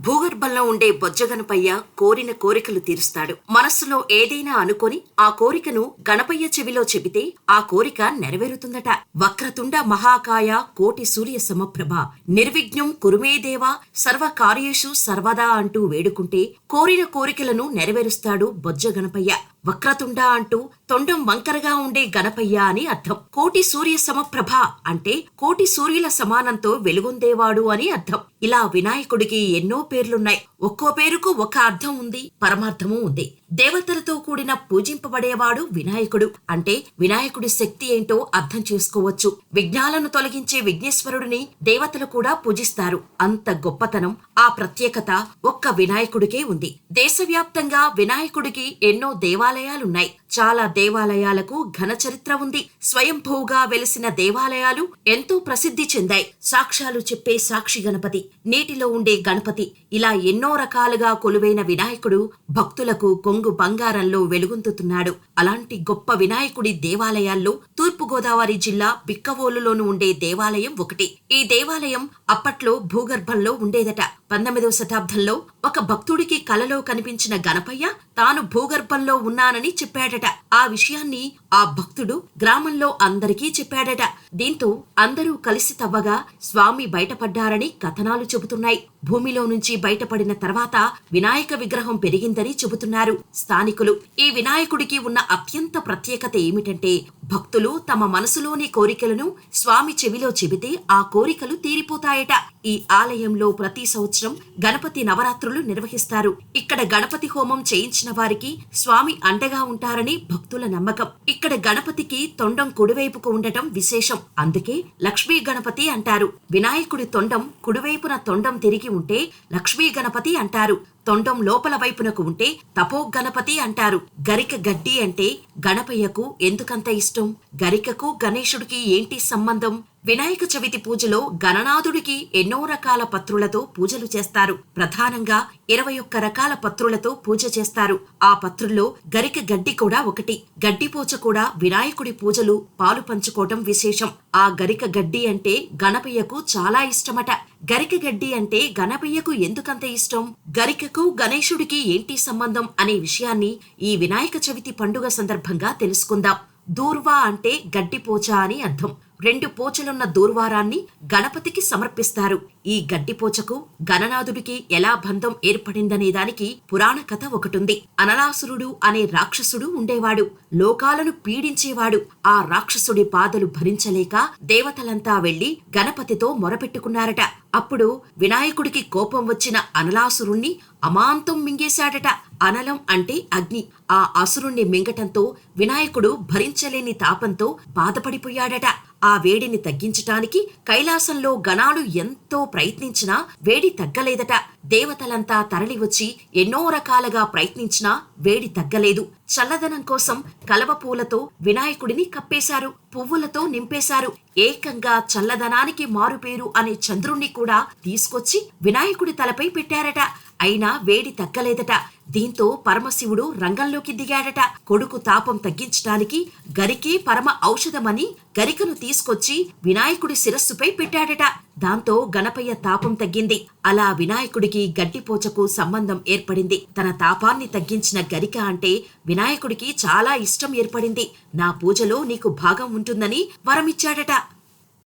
భూగర్భంలో ఉండే బొజ్జగణపయ్య కోరిన కోరికలు తీరుస్తాడు. మనస్సులో ఏదైనా అనుకొని ఆ కోరికను గణపయ్య చెవిలో చెబితే ఆ కోరిక నెరవేరుతుందట. వక్రతుండ మహాకాయ కోటి సూర్య సమప్రభ నిర్విఘ్నం కురుమే దేవా సర్వ కార్యేషు సర్వదా అంటూ వేడుకుంటే కోరిన కోరికలను నెరవేరుస్తాడు బొజ్జగణపయ్య. వక్రతుండ అంటూ తొండం వంకరగా ఉండే గణపయ్య అని అర్థం. కోటి సూర్య సమప్రభ అంటే కోటి సూర్యుల సమానంతో వెలుగొందేవాడు అని అర్థం. ఇలా వినాయకుడికి ఎన్నో పేర్లున్నాయి. ఒక్కో పేరుకు ఒక అర్థం ఉంది, పరమార్థము ఉంది. దేవతలతో కూడిన పూజింపబడేవాడు వినాయకుడు అంటే వినాయకుడి శక్తి ఏంటో అర్థం చేసుకోవచ్చు. విఘ్నాలను తొలగించే విఘ్నేశ్వరుడిని దేవతలు కూడా పూజిస్తారు. అంత గొప్పతనం, ఆ ప్రత్యేకత ఒక్క వినాయకుడికే ఉంది. దేశవ్యాప్తంగా వినాయకుడికి ఎన్నో దేవాలయాలున్నాయి. చాలా దేవాలయాలకు ఘన చరిత్ర ఉంది. స్వయంభూగా వెలిసిన దేవాలయాలు ఎంతో ప్రసిద్ధి చెందాయి. సాక్ష్యాలు చెప్పే సాక్షి గణపతి, నీటిలో ఉండే గణపతి, ఇలా ఎన్నో రకాలుగా కొలువైన వినాయకుడు భక్తులకు కొంగు బంగారంలో వెలుగొందుతున్నాడు. అలాంటి గొప్ప వినాయకుడి దేవాలయాల్లో తూర్పుగోదావరి జిల్లా బిక్కవోలులోను ఉండే దేవాలయం ఒకటి. ఈ దేవాలయం అప్పట్లో భూగర్భంలో ఉండేదట. 19వ శతాబ్దంలో ఒక భక్తుడికి కలలో కనిపించిన గణపయ్య తాను భూగర్భంలో ఉన్నానని చెప్పాడట. ఆ విషయాన్ని ఆ భక్తుడు గ్రామంలో అందరికీ చెప్పాడట. దీంతో అందరూ కలిసి తవ్వగా స్వామి బయటపడ్డారని కథనాలు చెబుతున్నాయి. భూమిలో నుంచి బయటపడిన తర్వాత వినాయక విగ్రహం పెరిగిందని చెబుతున్నారు స్థానికులు. ఈ వినాయకుడికి ఉన్న అత్యంత ప్రత్యేకత ఏమిటంటే భక్తులు తమ మనసులోని కోరికలను స్వామి చెవిలో చెబితే ఆ కోరికలు తీరిపోతాయట. ఈ ఆలయంలో ప్రతి సంవత్సరం గణపతి నవరాత్రులు నిర్వహిస్తారు. ఇక్కడ గణపతి హోమం చేయించిన వారికి స్వామి అండగా ఉంటారని భక్తుల నమ్మకం. ఇక్కడ గణపతికి తొండం కుడివైపుకు ఉండటం విశేషం. అందుకే లక్ష్మీ గణపతి అంటారు. వినాయకుడి తొండం కుడివైపున తొండం తిరిగి ఉంటే లక్ష్మీ గణపతి అంటారు. తొండం లోపల వైపునకు ఉంటే తపో గణపతి అంటారు. గరిక గడ్డి అంటే గణపయ్యకు ఎందుకంత ఇష్టం? గరికకు గణేశుడికి ఏంటి సంబంధం? వినాయక చవితి పూజలో గణనాథుడికి ఎన్నో రకాల పత్రులతో పూజలు చేస్తారు. ప్రధానంగా 21 రకాల పత్రులతో పూజ చేస్తారు. ఆ పత్రుల్లో గరిక గడ్డి కూడా ఒకటి. గడ్డిపోచ కూడా వినాయకుడి పూజలు పాలు పంచుకోవటం విశేషం. ఆ గరిక గడ్డి అంటే గణపయ్యకు చాలా ఇష్టమట. గరిక గడ్డి అంటే గణపయ్యకు ఎందుకంత ఇష్టం? గరికకు గణేశుడికి ఏంటి సంబంధం అనే విషయాన్ని ఈ వినాయక చవితి పండుగ సందర్భంగా తెలుసుకుందాం. దూర్వా అంటే గడ్డిపోచ అని అర్థం. 2 పోచలున్న దూర్వారాన్ని గణపతికి సమర్పిస్తారు. ఈ గడ్డిపోచకు గణనాథుడికి ఎలా బంధం ఏర్పడిందనే దానికి పురాణ కథ ఒకటుంది. అనలాసురుడు అనే రాక్షసుడు ఉండేవాడు. లోకాలను పీడించేవాడు. ఆ రాక్షసుడి బాధలు భరించలేక దేవతలంతా వెళ్లి గణపతితో మొరపెట్టుకున్నారట. అప్పుడు వినాయకుడికి కోపం వచ్చిన అనలాసురుణ్ణి అమాంతం మింగేశాడట. అనలం అంటే అగ్ని. ఆ అసురుణ్ణి మింగటంతో వినాయకుడు భరించలేని తాపంతో బాధపడిపోయాడట. ఆ వేడిని తగ్గించటానికి కైలాసంలో గణాలు ఎంతో ప్రయత్నించినా వేడి తగ్గలేదట. దేవతలంతా తరలివచ్చి ఎన్నో రకాలుగా ప్రయత్నించినా వేడి తగ్గలేదు. చల్లదనం కోసం కలవ పూలతో వినాయకుడిని కప్పేశారు. పువ్వులతో నింపేశారు. ఏకంగా చల్లదనానికి మారుపేరు అనే చంద్రుణ్ణి కూడా తీసుకొచ్చి వినాయకుడి తలపై పెట్టారట. అయినా వేడి తగ్గలేదట. దీంతో పరమశివుడు రంగంలోకి దిగాడట. కొడుకు తాపం తగ్గించటానికి గరికే పరమ ఔషధమని గరికను తీసుకొచ్చి వినాయకుడి శిరస్సుపై పెట్టాడట. దాంతో గణపయ్య తాపం తగ్గింది. అలా వినాయకుడికి గడ్డిపోచకు సంబంధం ఏర్పడింది. తన తాపాన్ని తగ్గించిన గరిక అంటే వినాయకుడికి చాలా ఇష్టం ఏర్పడింది. నా పూజలో నీకు భాగం ఉంటుందని వరమిచ్చాడట.